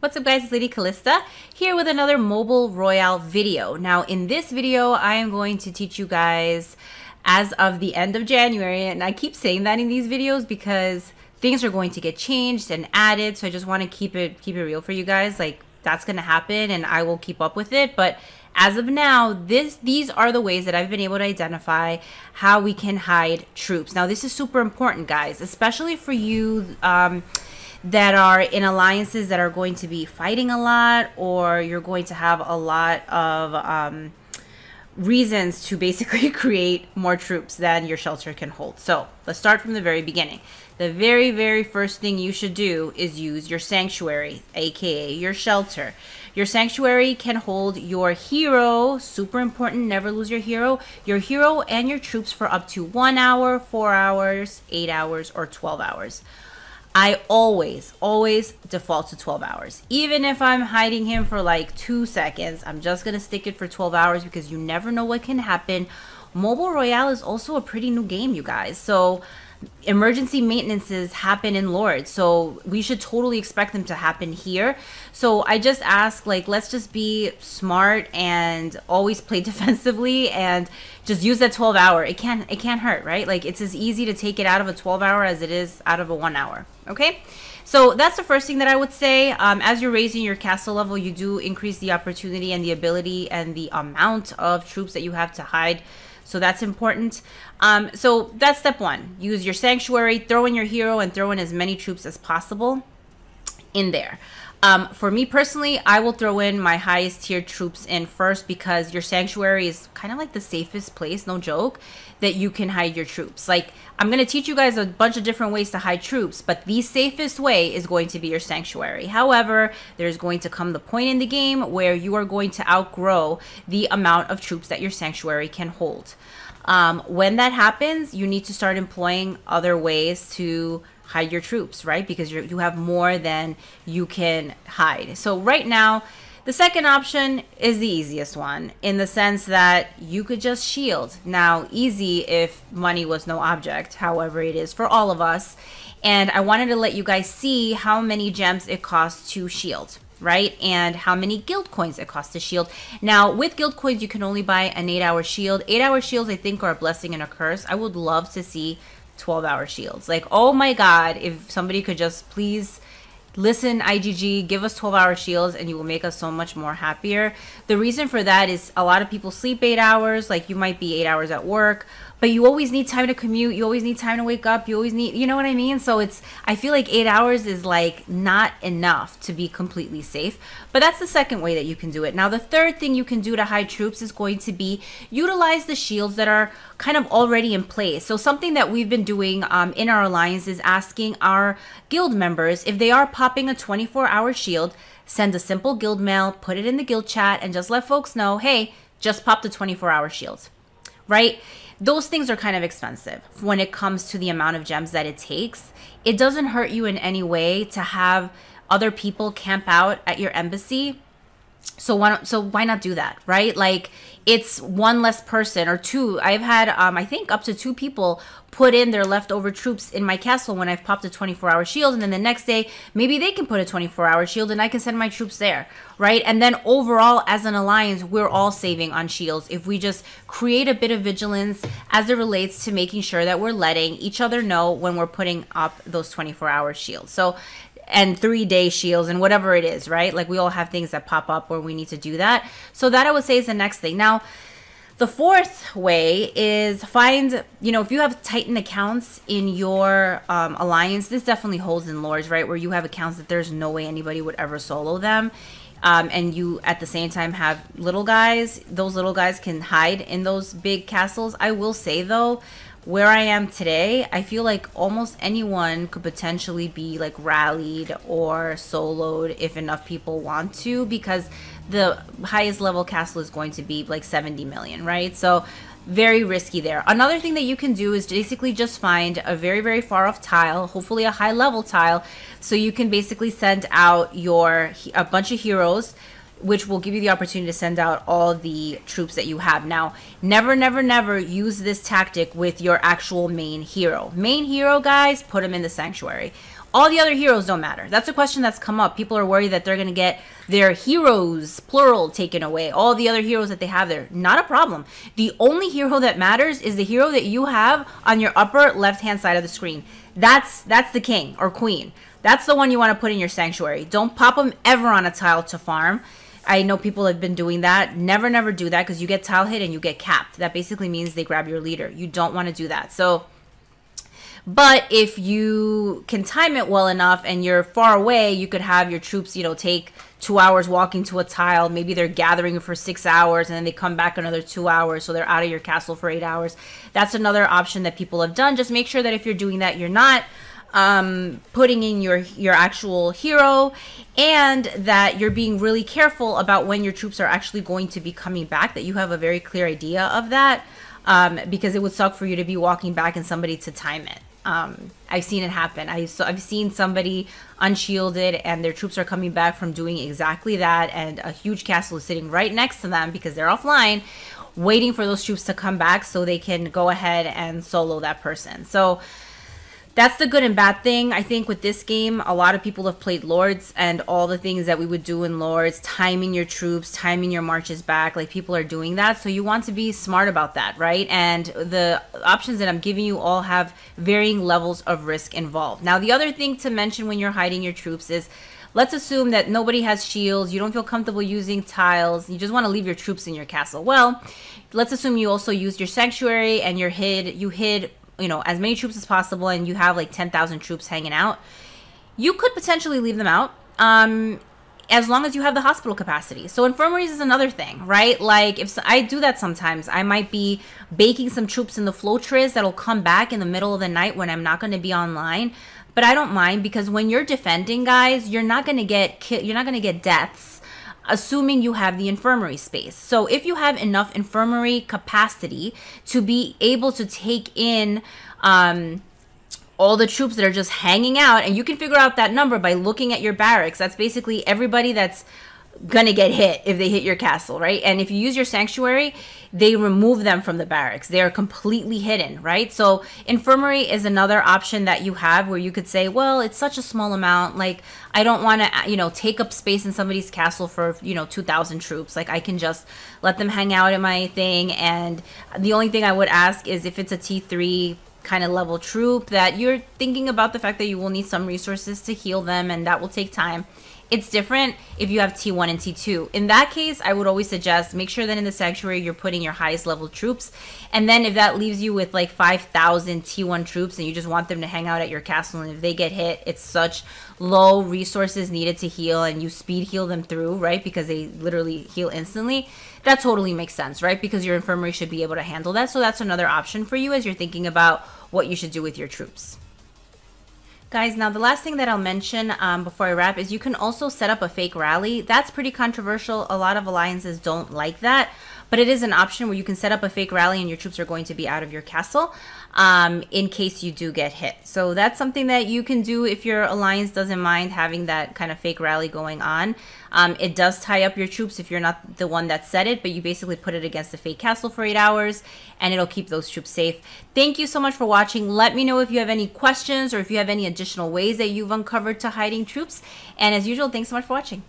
What's up guys, it's Lady Calysta here with another mobile Royale video. Now in this video, I am going to teach you guys as of the end of January, and I keep saying that in these videos because things are going to get changed and added, so I just want to keep it real for you guys. Like, that's going to happen and I will keep up with it, but as of now, these are the ways that I've been able to identify how we can hide troops. Now this is super important, guys, especially for you that are in alliances that are going to be fighting a lot, or you're going to have a lot of reasons to basically create more troops than your shelter can hold. So let's start from the very beginning. The very first thing you should do is use your sanctuary, aka your shelter. Your sanctuary can hold your hero, super important, never lose your hero and your troops for up to 1 hour, 4 hours, 8 hours, or 12 hours. I always default to 12 hours. Even if I'm hiding him for like 2 seconds, I'm just going to stick it for 12 hours because you never know what can happen. Mobile Royale is also a pretty new game, you guys. So emergency maintenances happen in Lords, so we should totally expect them to happen here. So I just ask, like, let's just be smart and always play defensively and just use that 12 hour. It can't hurt, right? Like, it's as easy to take it out of a 12 hour as it is out of a 1 hour. Okay, so that's the first thing that I would say. As you're raising your castle level, you do increase the opportunity and the ability and the amount of troops that you have to hide. So that's important. So that's step one. Use your sanctuary, throw in your hero, and throw in as many troops as possible in there. For me personally, I will throw in my highest tier troops in first because your sanctuary is kind of like the safest place, no joke, that you can hide your troops. Like, I'm going to teach you guys a bunch of different ways to hide troops, but the safest way is going to be your sanctuary. However, there's going to come the point in the game where you are going to outgrow the amount of troops that your sanctuary can hold. When that happens, you need to start employing other ways to hide your troops, right? Because you have more than you can hide. So right now, the second option is the easiest one in the sense that you could just shield. Now, easy if money was no object, however it is for all of us. And I wanted to let you guys see how many gems it costs to shield, right? And how many guild coins it costs to shield. Now, with guild coins, you can only buy an 8-hour shield. 8-hour shields, I think, are a blessing and a curse. I would love to see 12-hour shields. Like, oh my God, if somebody could just please listen, IGG, give us 12-hour shields and you will make us so much more happier. The reason for that is a lot of people sleep 8 hours. Like, you might be 8 hours at work, but you always need time to commute. You always need time to wake up. You always need, you know what I mean? So I feel like 8 hours is like not enough to be completely safe, but that's the second way that you can do it. Now, the third thing you can do to hide troops is going to be utilize the shields that are kind of already in place. So something that we've been doing in our alliance is asking our guild members if they are popping a 24-hour shield, send a simple guild mail, put it in the guild chat, and just let folks know, hey, just pop the 24-hour shields, right? Those things are kind of expensive when it comes to the amount of gems that it takes. It doesn't hurt you in any way to have other people camp out at your embassy. So why not do that, right? Like, it's one less person or two. I've had, I think, up to 2 people put in their leftover troops in my castle when I've popped a 24-hour shield, and then the next day, maybe they can put a 24-hour shield and I can send my troops there, right? And then overall, as an alliance, we're all saving on shields if we just create a bit of vigilance as it relates to making sure that we're letting each other know when we're putting up those 24-hour shields. So, and 3-day shields and whatever it is, right? Like, we all have things that pop up where we need to do that. So that, I would say, is the next thing. Now, the fourth way is find, if you have Titan accounts in your alliance, this definitely holds in Lords, right? Where you have accounts that there's no way anybody would ever solo them. And you, at the same time, have little guys. Those little guys can hide in those big castles. I will say, though, where I am today, I feel like almost anyone could potentially be like rallied or soloed if enough people want to, because the highest level castle is going to be like 70 million, right? So very risky there. Another thing that you can do is basically just find a very far off tile, hopefully a high level tile, so you can basically send out a bunch of heroes, which will give you the opportunity to send out all the troops that you have. Now, never use this tactic with your actual main hero. Main hero, guys, put them in the sanctuary. All the other heroes don't matter. That's a question that's come up. People are worried that they're going to get their heroes, plural, taken away. All the other heroes that they have there. Not a problem. The only hero that matters is the hero that you have on your upper left-hand side of the screen. That's the king or queen. That's the one you want to put in your sanctuary. Don't pop them ever on a tile to farm. I know people have been doing that. Never do that, because you get tile hit and you get capped. That basically means they grab your leader. You don't want to do that. So, but if you can time it well enough and you're far away, you could have your troops, you know, take 2 hours walking to a tile. Maybe they're gathering for 6 hours and then they come back another 2 hours. So they're out of your castle for 8 hours. That's another option that people have done. Just make sure that if you're doing that, you're not putting in your actual hero, and that you're being really careful about when your troops are actually going to be coming back, that you have a very clear idea of that, because it would suck for you to be walking back and somebody to time it. I've seen it happen. I've seen somebody unshielded and their troops are coming back from doing exactly that, and a huge castle is sitting right next to them because they're offline, waiting for those troops to come back so they can go ahead and solo that person. So that's the good and bad thing. I think with this game, a lot of people have played Lords, and all the things that we would do in Lords, timing your troops, timing your marches back, like people are doing that. So you want to be smart about that, right? And the options that I'm giving you all have varying levels of risk involved. Now, the other thing to mention when you're hiding your troops is, let's assume that nobody has shields, you don't feel comfortable using tiles, you just want to leave your troops in your castle. Well, let's assume you also used your sanctuary and you hid, you know, as many troops as possible, and you have like 10,000 troops hanging out. You could potentially leave them out, as long as you have the hospital capacity. So infirmaries is another thing, right? Like, if I do that sometimes, I might be baking some troops in the floatriz that'll come back in the middle of the night when I'm not going to be online. But I don't mind, because when you're defending, guys, you're not going to get deaths, assuming you have the infirmary space. So if you have enough infirmary capacity to be able to take in all the troops that are just hanging out, and you can figure out that number by looking at your barracks. That's basically everybody that's gonna get hit if they hit your castle, right? And if you use your sanctuary, they remove them from the barracks. They are completely hidden, right? So infirmary is another option that you have, where you could say, well, it's such a small amount, like I don't want to, you know, take up space in somebody's castle for, you know, 2,000 troops. Like I can just let them hang out in my thing. And the only thing I would ask is, if it's a T3 kind of level troop, that you're thinking about the fact that you will need some resources to heal them, and that will take time. It's different if you have T1 and T2. In that case, I would always suggest make sure that in the sanctuary you're putting your highest level troops. And then if that leaves you with like 5,000 T1 troops and you just want them to hang out at your castle, and if they get hit, it's such low resources needed to heal, and you speed heal them through, right? Because they literally heal instantly. That totally makes sense, right? Because your infirmary should be able to handle that. So that's another option for you as you're thinking about what you should do with your troops. Guys, now the last thing that I'll mention before I wrap is you can also set up a fake rally. That's pretty controversial. A lot of alliances don't like that, but it is an option where you can set up a fake rally and your troops are going to be out of your castle in case you do get hit. So that's something that you can do if your alliance doesn't mind having that kind of fake rally going on. It does tie up your troops if you're not the one that set it, but you basically put it against the fake castle for 8 hours and it'll keep those troops safe. Thank you so much for watching. Let me know if you have any questions or if you have any additional ways that you've uncovered to hiding troops. And as usual, thanks so much for watching.